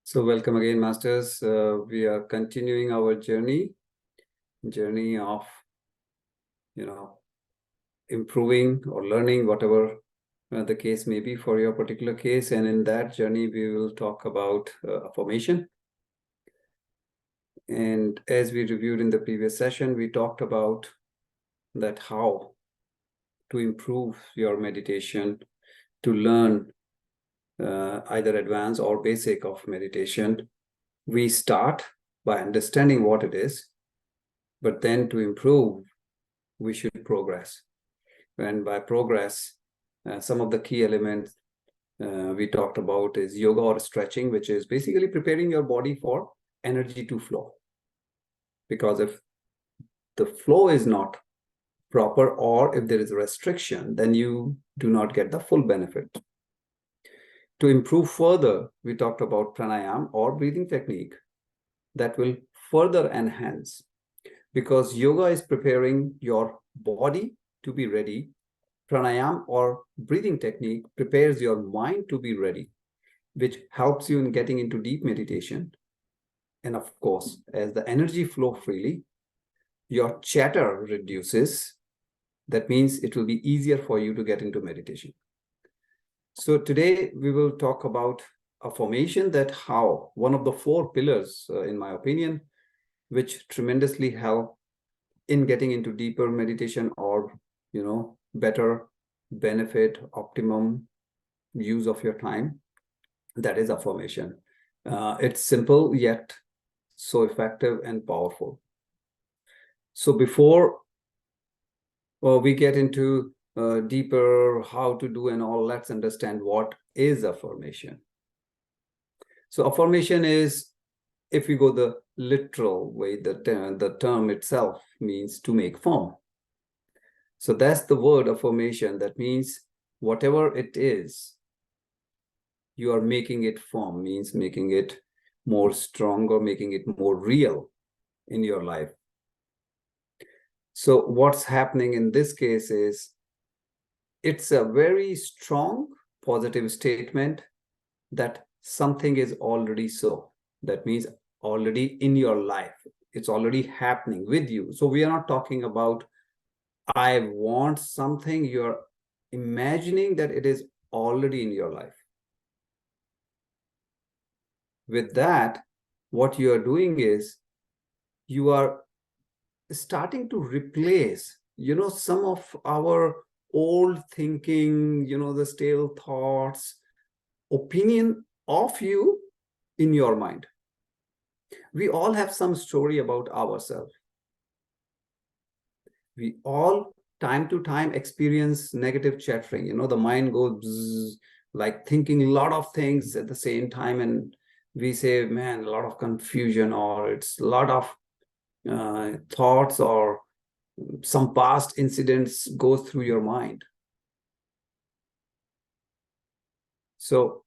So welcome again, Masters. We are continuing our journey of, improving or learning, whatever the case may be for your particular case. And in that journey, we will talk about affirmation. And as we reviewed in the previous session, we talked about that how to improve your meditation, to learn either advanced or basic of meditation. We start by understanding what it is, but then to improve, we should progress. And by progress, some of the key elements we talked about is yoga or stretching, which is basically preparing your body for energy to flow. Because if the flow is not proper, or if there is a restriction, then you do not get the full benefit. To improve further, we talked about pranayama or breathing technique that will further enhance, because yoga is preparing your body to be ready. Pranayama or breathing technique prepares your mind to be ready, which helps you in getting into deep meditation. And of course, as the energy flow freely, your chatter reduces. That means it will be easier for you to get into meditation. So today we will talk about affirmation, that how one of the four pillars, in my opinion, which tremendously help in getting into deeper meditation or, better benefit, optimum use of your time. That is affirmation. It's simple yet so effective and powerful. So before we get into deeper how to do and all, let's understand what is affirmation. So affirmation is, if we go the literal way, the term itself means to make firm. So that's the word affirmation. That means whatever it is, you are making it firm, means making it more stronger, making it more real in your life. So what's happening in this case is, it's a very strong positive statement that something is already so. That means already in your life. It's already happening with you. So we are not talking about, I want something. You're imagining that it is already in your life. With that, what you are doing is, you are starting to replace, some of our old thinking, the stale thoughts, opinion of you in your mind. We all have some story about ourselves. We all time to time experience negative chattering. The mind goes bzzz, like thinking a lot of things at the same time, and we say, man, a lot of confusion, or it's a lot of thoughts, or some past incidents go through your mind. So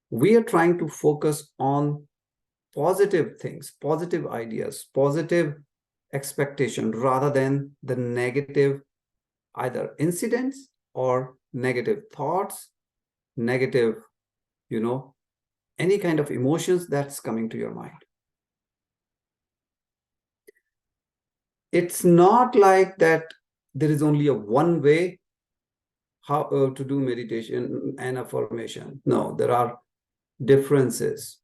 we are trying to focus on positive things, positive ideas, positive expectation, rather than the negative either incidents or negative thoughts, negative, any kind of emotions that's coming to your mind. It's not like that there is only a one way how to do meditation and affirmation. No, there are differences,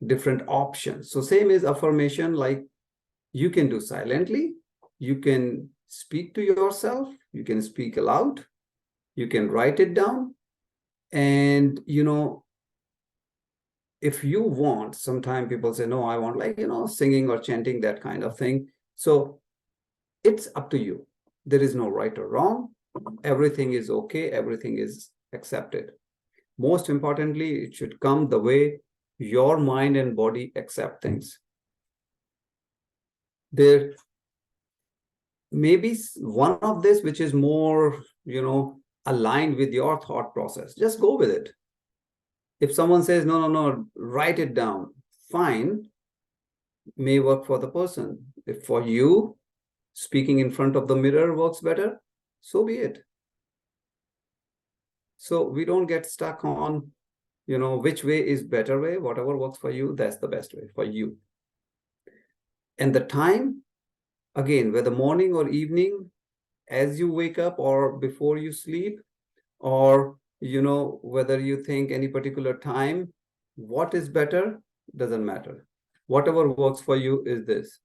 different options. So same as affirmation, like you can do silently, you can speak to yourself, you can speak aloud, you can write it down. And, if you want, sometimes people say, no, I want like, singing or chanting, that kind of thing. So it's up to you. There is no right or wrong. Everything is okay. Everything is accepted. Most importantly, it should come the way your mind and body accept things. There may be one of this which is more, aligned with your thought process. Just go with it. If someone says, no, write it down, fine, may work for the person. If for you, speaking in front of the mirror works better, so be it. So we don't get stuck on which way is better way, whatever works for you, that's the best way for you. And the time, again, whether morning or evening, as you wake up or before you sleep, or whether you think any particular time, what is better doesn't matter. Whatever works for you is this.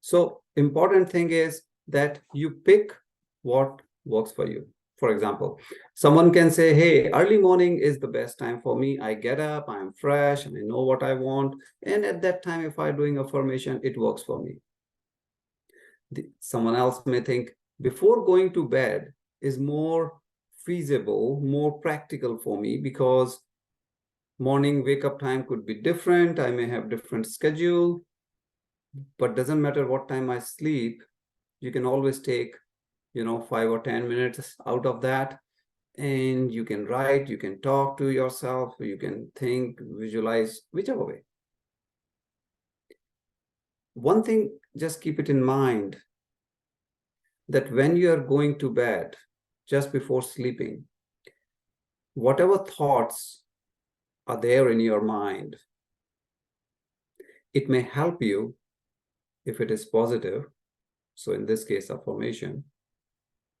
So important thing is that you pick what works for you. For example, someone can say, hey, early morning is the best time for me. I get up, I'm fresh, and I know what I want. And at that time, if I'm doing affirmation, it works for me. Someone else may think before going to bed is more feasible, more practical for me, because morning wake up time could be different. I may have different schedule, but doesn't matter what time I sleep. You can always take 5 or 10 minutes out of that, and you can write, you can talk to yourself, you can think, visualize, whichever way. One thing, just keep it in mind that when you are going to bed, just before sleeping, whatever thoughts are there in your mind, it may help you if it is positive. So in this case, affirmation,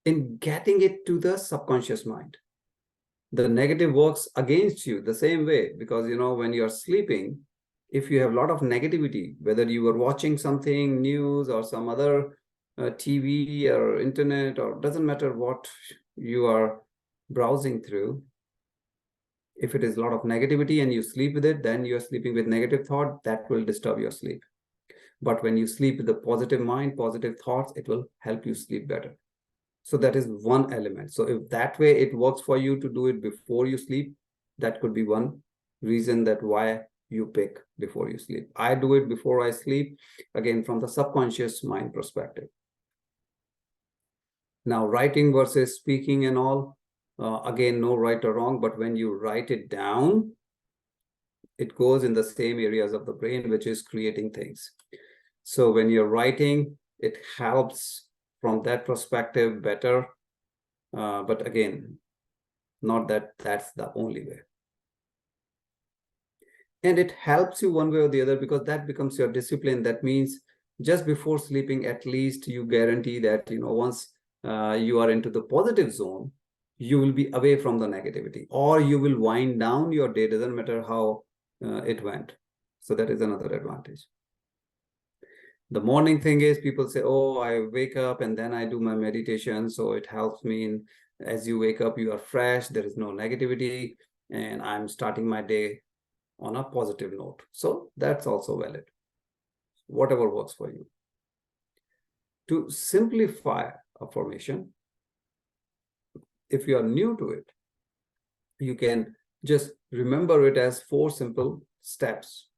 in getting it to the subconscious mind. The negative works against you the same way, because when you're sleeping, if you have a lot of negativity, whether you were watching something, news or some other TV or internet, or doesn't matter what you are browsing through, if it is a lot of negativity and you sleep with it, then you're sleeping with negative thought, that will disturb your sleep. But when you sleep with a positive mind, positive thoughts, it will help you sleep better. So that is one element. So if that way it works for you to do it before you sleep, that could be one reason that why you pick before you sleep. I do it before I sleep, again, from the subconscious mind perspective. Now, writing versus speaking and all, again, no right or wrong, but when you write it down, it goes in the same areas of the brain, which is creating things. So when you're writing, it helps from that perspective better. But again, not that that's the only way. And it helps you one way or the other, because that becomes your discipline. That means just before sleeping, at least you guarantee that, once you are into the positive zone, you will be away from the negativity, or you will wind down your day, doesn't matter how it went. So that is another advantage. The morning thing is, people say, oh, I wake up and then I do my meditation. So it helps me in, as you wake up, you are fresh, there is no negativity, and I'm starting my day on a positive note. So that's also valid. Whatever works for you. To simplify affirmation, if you are new to it, you can just remember it as 4 simple steps.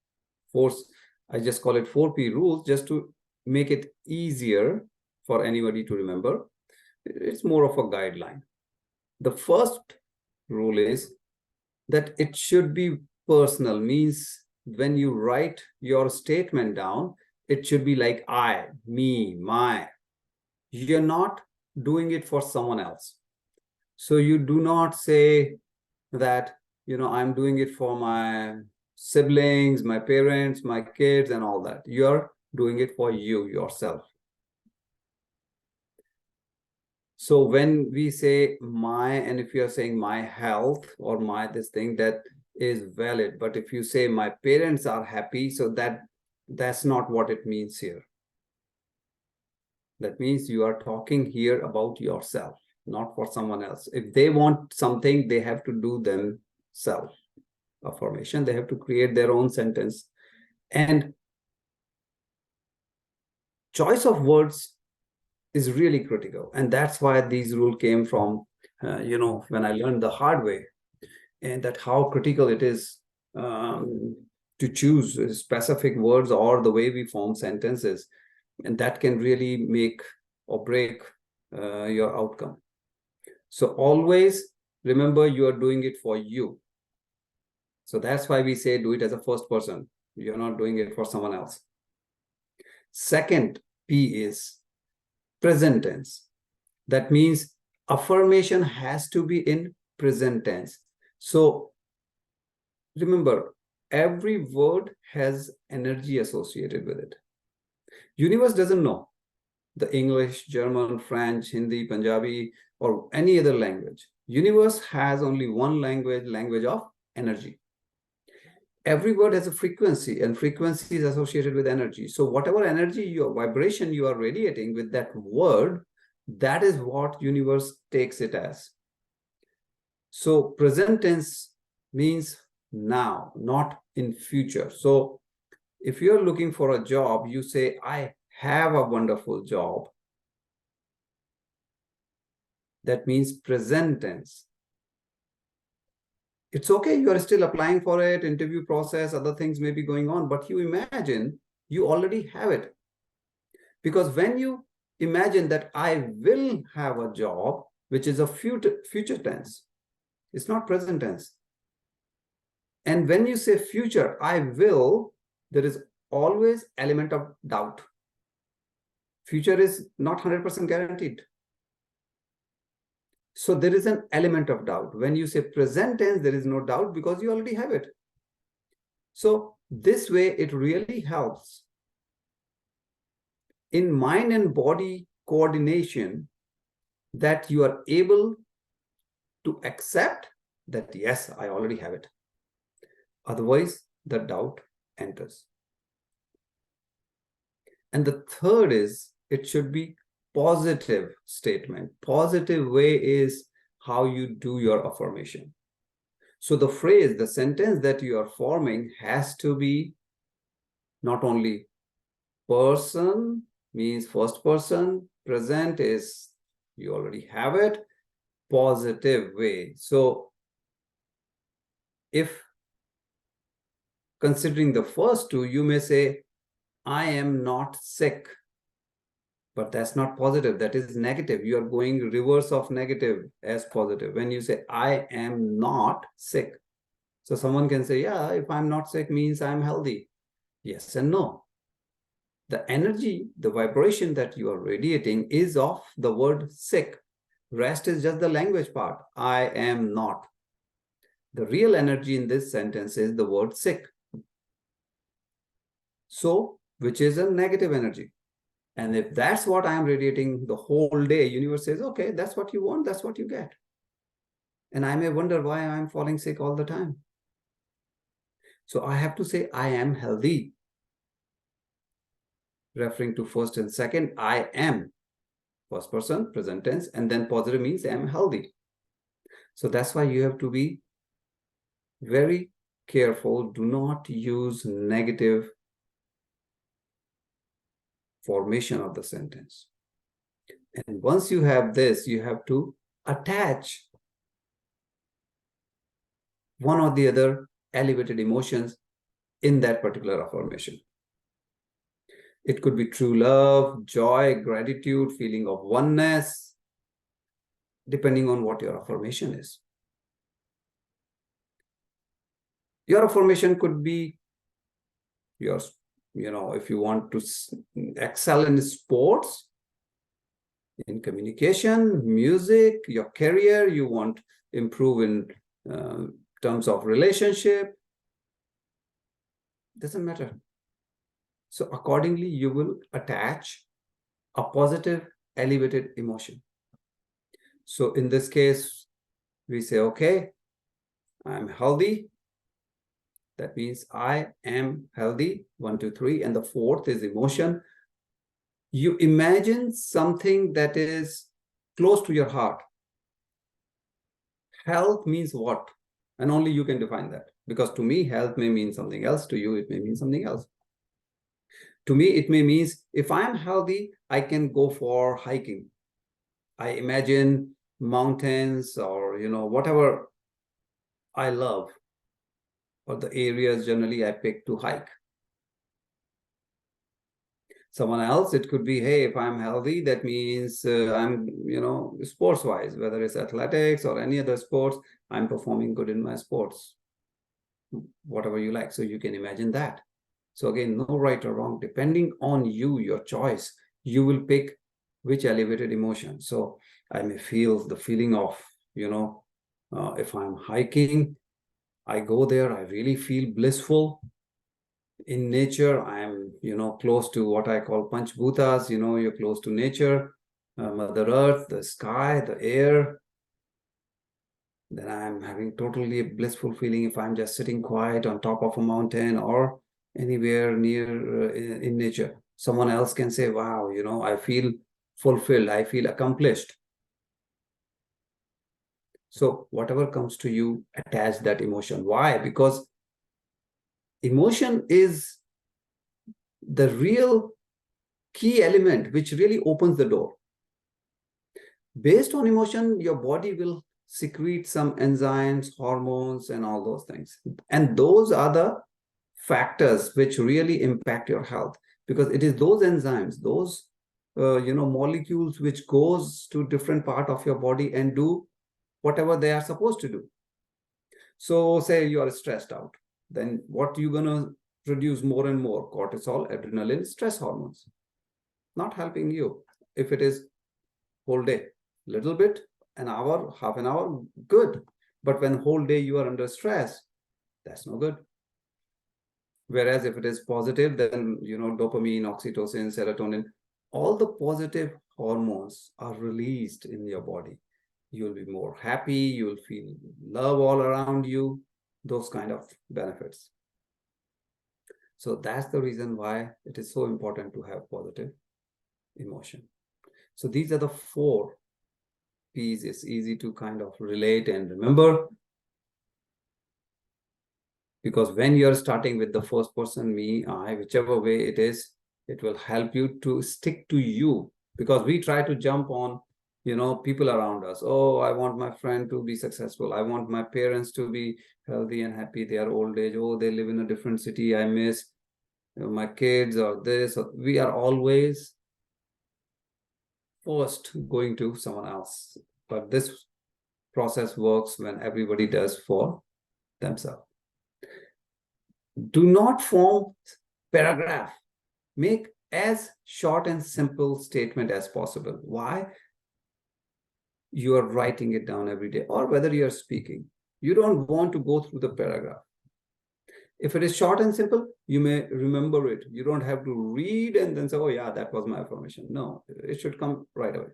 I just call it 4P rules, just to make it easier for anybody to remember. It's more of a guideline. The first rule is that it should be personal, means when you write your statement down, it should be like I, me, my. You're not doing it for someone else. So you do not say that, I'm doing it for my siblings, my parents, my kids, and all that. You're doing it for you, yourself. So when we say my, and if you're saying my health or my this thing, that is valid. But if you say my parents are happy, so that's not what it means here. That means you are talking here about yourself, not for someone else. If they want something, they have to do themselves. Affirmation, they have to create their own sentence. And choice of words is really critical. And that's why these rules came from, when I learned the hard way, and that how critical it is to choose specific words or the way we form sentences. And that can really make or break your outcome. So always remember, you are doing it for you. So that's why we say do it as a first person. You're not doing it for someone else. Second P is present tense. That means affirmation has to be in present tense. So remember, every word has energy associated with it. Universe doesn't know the English, German, French, Hindi, Punjabi, or any other language. Universe has only one language, language of energy. Every word has a frequency, and frequency is associated with energy. So whatever energy, your vibration you are radiating with that word, that is what universe takes it as. So present tense means now, not in future. So if you're looking for a job, you say, I have a wonderful job. That means present tense. It's okay, you are still applying for it, interview process, other things may be going on, but you imagine you already have it. Because when you imagine that I will have a job, which is a future tense, it's not present tense. And when you say future, I will, there is always element of doubt. Future is not 100% guaranteed. So there is an element of doubt. When you say present tense, there is no doubt because you already have it. So this way, it really helps in mind and body coordination that you are able to accept that, yes, I already have it. Otherwise, the doubt enters. And the third is, it should be positive statement. Positive way is how you do your affirmation. So the phrase, the sentence that you are forming has to be not only person, means first person, present is you already have it, positive way. So if considering the first two, you may say, I am not sick. But that's not positive. That is negative. You are going reverse of negative as positive. When you say, I am not sick. So someone can say, yeah, if I'm not sick means I'm healthy. Yes and no. The energy, the vibration that you are radiating is of the word sick. Rest is just the language part. I am not. The real energy in this sentence is the word sick. So, which is a negative energy. And if that's what I'm radiating the whole day, universe says, okay, that's what you want, that's what you get. And I may wonder why I'm falling sick all the time. So I have to say, I am healthy. Referring to first and second, I am. First person, present tense, and then positive means I am healthy. So that's why you have to be very careful. Do not use negative formation of the sentence. And once you have this, you have to attach one or the other elevated emotions in that particular affirmation. It could be true love, joy, gratitude, feeling of oneness, depending on what your affirmation is. Your affirmation could be yours, if you want to excel in sports, in communication, music, your career, you want to improve in terms of relationship, doesn't matter. So accordingly, you will attach a positive, elevated emotion. So in this case, we say, okay, I'm healthy. That means I am healthy, 1, 2, 3. And the fourth is emotion. You imagine something that is close to your heart. Health means what? And only you can define that. Because to me, health may mean something else. To you, it may mean something else. To me, it may mean if I'm healthy, I can go for hiking. I imagine mountains or, whatever I love, or the areas generally I pick to hike. Someone else, it could be, hey, if I'm healthy, that means I'm, sports-wise, whether it's athletics or any other sports, I'm performing good in my sports, whatever you like. So you can imagine that. So again, no right or wrong, depending on you, your choice, you will pick which elevated emotion. So I may feel the feeling of, If I'm hiking, I go there, I really feel blissful. In nature, I'm, close to what I call Panch Bhutas, you're close to nature, Mother Earth, the sky, the air. Then I'm having totally a blissful feeling if I'm just sitting quiet on top of a mountain or anywhere near in nature. Someone else can say, wow, I feel fulfilled, I feel accomplished. So whatever comes to you, attach that emotion. Why? Because emotion is the real key element which really opens the door. Based on emotion, your body will secrete some enzymes, hormones, and all those things. And those are the factors which really impact your health, because it is those enzymes, those molecules which goes to different part of your body and do whatever they are supposed to do. So say you are stressed out, then what you gonna produce more and more? Cortisol, adrenaline, stress hormones. Not helping you. If it is whole day, little bit, an hour, half an hour, good. But when whole day you are under stress, that's no good. Whereas if it is positive, then dopamine, oxytocin, serotonin, all the positive hormones are released in your body. You'll be more happy, you'll feel love all around you, those kind of benefits. So that's the reason why it is so important to have positive emotion. So these are the 4 P's. It's easy to kind of relate and remember, because when you're starting with the first person, me, I, whichever way it is, it will help you to stick to you. Because we try to jump on people around us. Oh, I want my friend to be successful, I want my parents to be healthy and happy, they are old age, oh, they live in a different city, I miss my kids, or this, or we are always first going to someone else. But this process works when everybody does for themselves. Do not form paragraph. Make as short and simple statement as possible. Why? You are writing it down every day, or whether you are speaking. You don't want to go through the paragraph. If it is short and simple, you may remember it. You don't have to read and then say, oh yeah, that was my affirmation. No, it should come right away.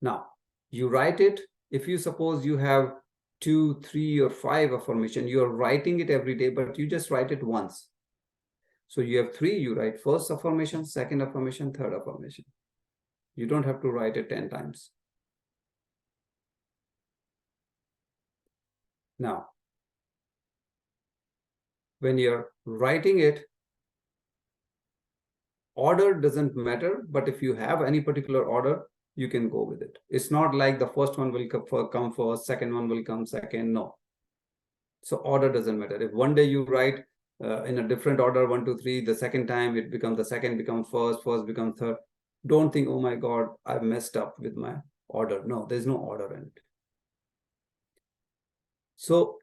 Now, you write it. If you suppose you have 2, 3, or 5 affirmation, you are writing it every day, but you just write it once. So you have 3, you write first affirmation, second affirmation, third affirmation. You don't have to write it 10 times. Now, when you're writing it, order doesn't matter, but if you have any particular order, you can go with it. It's not like the first one will come first, second one will come second. No. So order doesn't matter. If one day you write in a different order, 1, 2, 3, the second time it becomes the second become first, first become third. Don't think, oh my God, I've messed up with my order. No, there's no order in it. So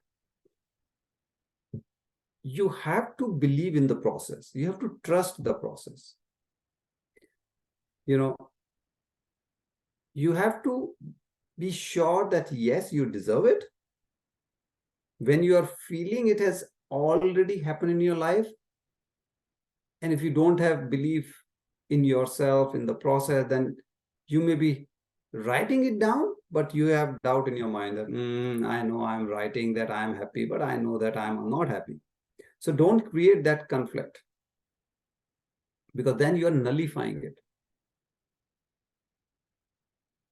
you have to believe in the process. You have to trust the process. You have to be sure that yes, you deserve it. When you are feeling it has already happened in your life, and if you don't have belief in yourself, in the process, then you may be writing it down, but you have doubt in your mind that I know I'm writing that I'm happy, but I know that I'm not happy. So don't create that conflict, because then you are nullifying it.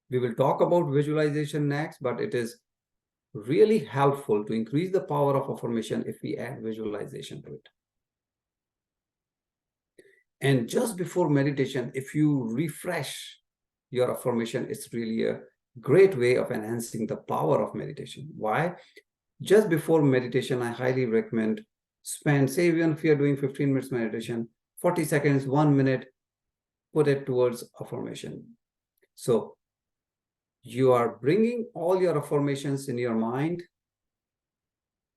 We will talk about visualization next, but it is really helpful to increase the power of affirmation if we add visualization to it. And just before meditation, if you refresh your affirmation, it's really a great way of enhancing the power of meditation. Why? Just before meditation, I highly recommend spend, say even if you're doing 15 minutes meditation, 40 seconds, 1 minute, put it towards affirmation. So you are bringing all your affirmations in your mind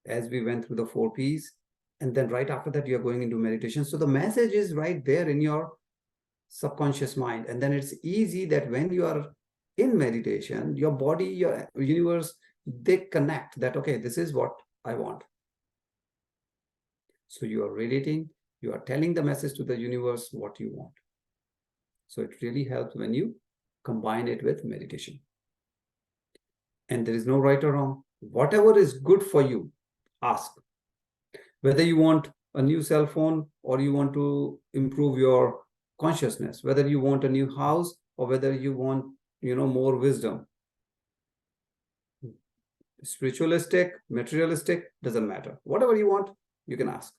as we went through the 4 P's. And then right after that, you're going into meditation. So the message is right there in your subconscious mind. And then it's easy that when you are in meditation, your body, your universe, they connect that, okay, this is what I want. So you are relating, you are telling the message to the universe what you want. So it really helps when you combine it with meditation. And there is no right or wrong. Whatever is good for you, ask. Whether you want a new cell phone or you want to improve your consciousness, whether you want a new house or whether you want, more wisdom. Spiritualistic, materialistic, doesn't matter. Whatever you want, you can ask.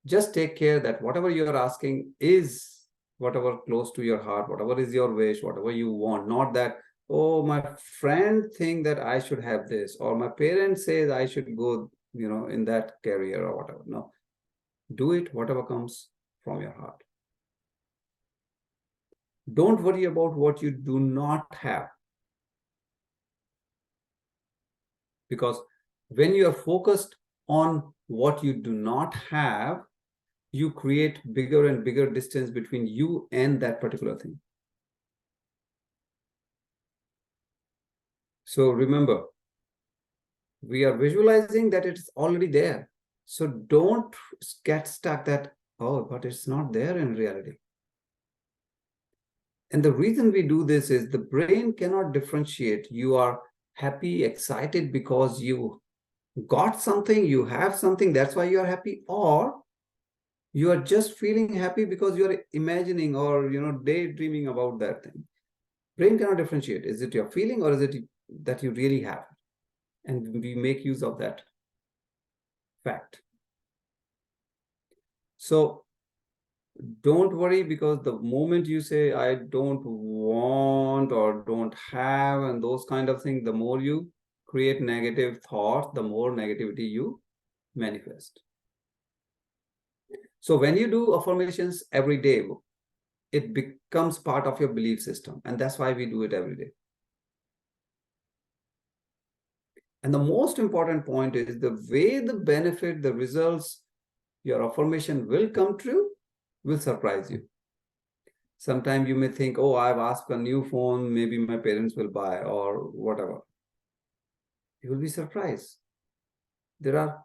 Just take care that whatever you are asking is whatever close to your heart, whatever is your wish, whatever you want. Not that, oh, my friend think that I should have this, or my parents say that I should go, in that career or whatever. No, do it whatever comes from your heart. Don't worry about what you do not have. Because when you are focused on what you do not have, you create bigger and bigger distance between you and that particular thing. So remember, we are visualizing that it's already there. So don't get stuck that, oh, but it's not there in reality. And the reason we do this is the brain cannot differentiate. You are happy, excited because you got something, you have something, that's why you are happy, or you are just feeling happy because you are imagining or daydreaming about that thing. Brain cannot differentiate. Is it your feeling or is it that you really have? And we make use of that fact. So don't worry, because the moment you say I don't want or don't have and those kind of things, the more you create negative thoughts, the more negativity you manifest. So when you do affirmations every day, it becomes part of your belief system. And that's why we do it every day. And the most important point is the way the benefit, the results, your affirmation will come true, will surprise you. Sometimes you may think, oh, I've asked for a new phone, maybe my parents will buy or whatever. You will be surprised. There are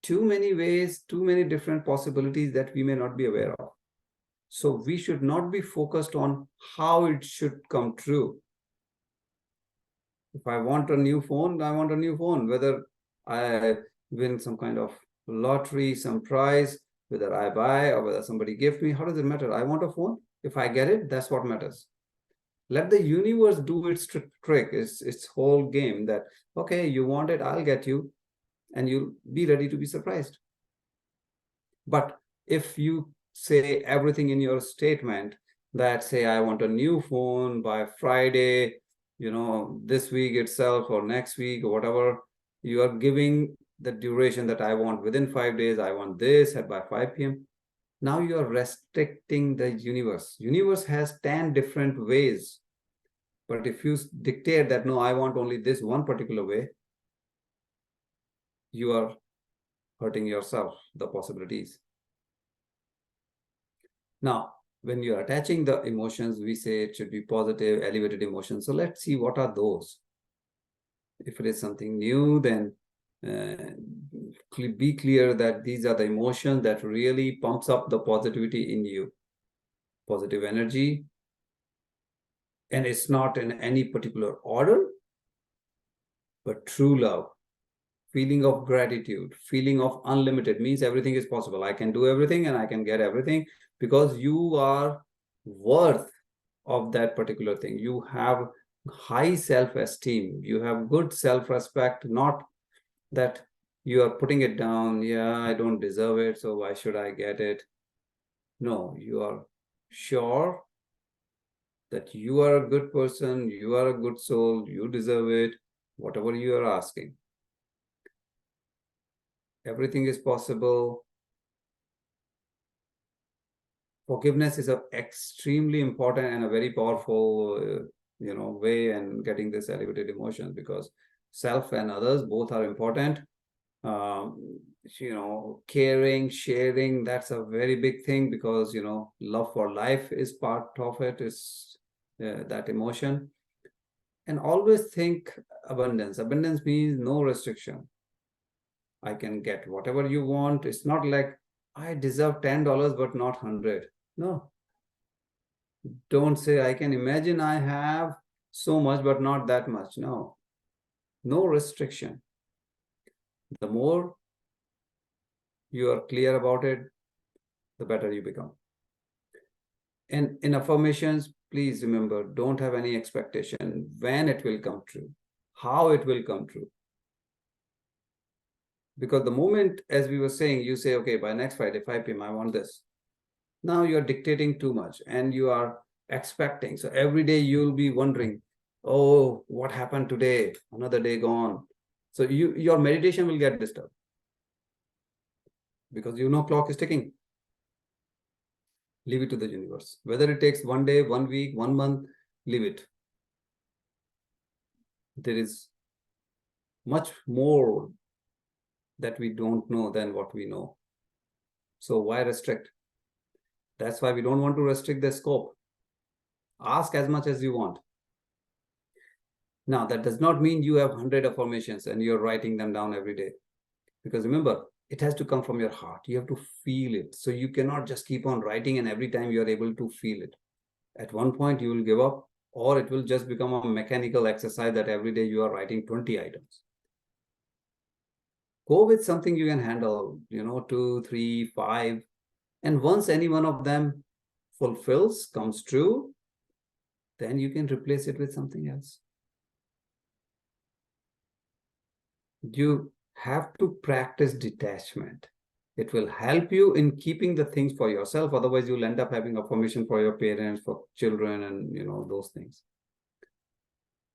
too many ways, too many different possibilities that we may not be aware of. So we should not be focused on how it should come true. If I want a new phone, I want a new phone. Whether I win some kind of lottery, some prize, whether I buy or whether somebody gives me, how does it matter? I want a phone. If I get it, that's what matters. Let the universe do its trick, its whole game that, okay, you want it, I'll get you, and you'll be ready to be surprised. But if you say everything in your statement that say, I want a new phone by Friday, this week itself or next week or whatever, you are giving the duration that I want within 5 days, I want this at by 5 p.m. Now you are restricting the universe. Universe has 10 different ways. But if you dictate that, no, I want only this one particular way, you are hurting yourself, the possibilities. Now, when you're attaching the emotions, we say it should be positive, elevated emotions. So let's see what are those. If it is something new, then be clear that these are the emotions that really pumps up the positivity in you. Positive energy. And it's not in any particular order, but true love. Feeling of gratitude, feeling of unlimited, means everything is possible. I can do everything and I can get everything because you are worth of that particular thing. You have high self-esteem. You have good self-respect, not that you are putting it down. Yeah, I don't deserve it, so why should I get it? No, you are sure that you are a good person, you are a good soul, you deserve it, whatever you are asking. Everything is possible. Forgiveness is a extremely important and a very powerful, way in getting this elevated emotions, because self and others both are important. Caring, sharing, that's a very big thing, because love for life is part of it, is that emotion. And always think abundance. Abundance means no restriction. I can get whatever you want. It's not like I deserve $10 but not 100. No, don't say I can imagine I have so much but not that much. No, no restriction. The more you are clear about it, the better you become. And in affirmations, please remember, don't have any expectation when it will come true, how it will come true. Because the moment, as we were saying, you say, okay, by next Friday, 5 p.m., I want this. Now you're dictating too much and you are expecting. So every day you'll be wondering, oh, what happened today? Another day gone. So your meditation will get disturbed, because clock is ticking. Leave it to the universe. Whether it takes 1 day, 1 week, 1 month, leave it. There is much more that we don't know than what we know. So why restrict? That's why we don't want to restrict the scope. Ask as much as you want. Now, that does not mean you have 100 affirmations and you're writing them down every day. Because remember, it has to come from your heart. You have to feel it. So you cannot just keep on writing and every time you're able to feel it. At one point, you will give up, or it will just become a mechanical exercise that every day you are writing 20 items. Go with something you can handle, 2, 3, 5. And once any one of them fulfills, comes true, then you can replace it with something else. You have to practice detachment. It will help you in keeping the things for yourself. Otherwise, you'll end up having affirmation for your parents, for children, and those things.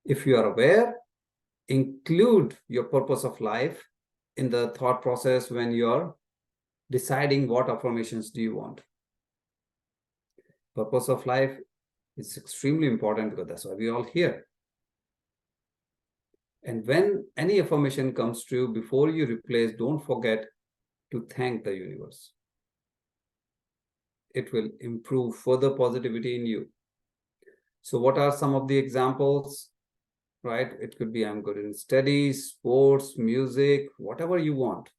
If you are aware, include your purpose of life in the thought process when you're deciding what affirmations do you want. Purpose of life is extremely important, because that's why we're all here. And when any affirmation comes true, before you replace, don't forget to thank the universe. It will improve further positivity in you. So what are some of the examples? Right? It could be, I'm good in studies, sports, music, whatever you want.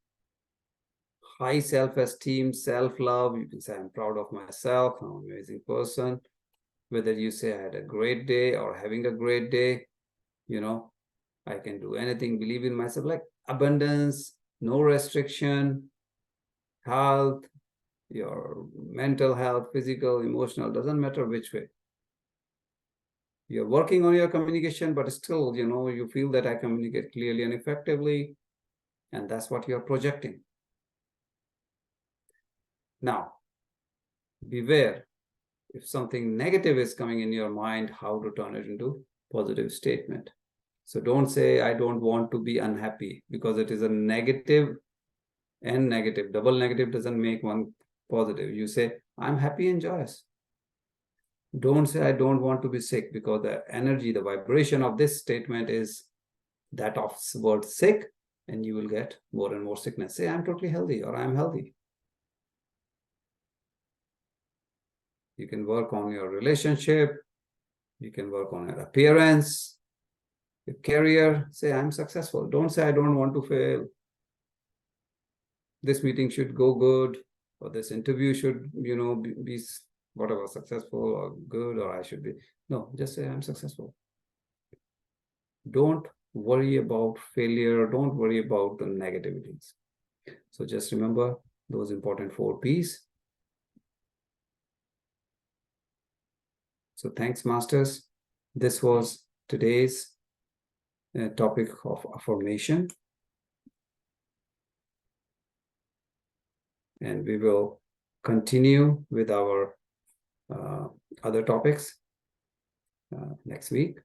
High self-esteem, self-love. You can say, I'm proud of myself, I'm an amazing person. Whether you say, I had a great day or having a great day, I can do anything, believe in myself, like abundance, no restriction, health, your mental health, physical, emotional, doesn't matter which way. You're working on your communication, but still, you feel that I communicate clearly and effectively, and that's what you're projecting. Now, beware, if something negative is coming in your mind, how to turn it into positive statement. So don't say, I don't want to be unhappy, because it is a negative and negative. Double negative doesn't make one positive. You say, I'm happy and joyous. Don't say, I don't want to be sick, because the energy, the vibration of this statement is that of word sick, and you will get more and more sickness. Say, I'm totally healthy, or I'm healthy. You can work on your relationship. You can work on your appearance, your career. Say, I'm successful. Don't say, I don't want to fail. This meeting should go good, or this interview should, be whatever, successful or good, or I should be. No, just say, I'm successful. Don't worry about failure. Don't worry about the negativities. So just remember those important 4 P's. So thanks, masters. This was today's topic of affirmation. And we will continue with our other topics next week.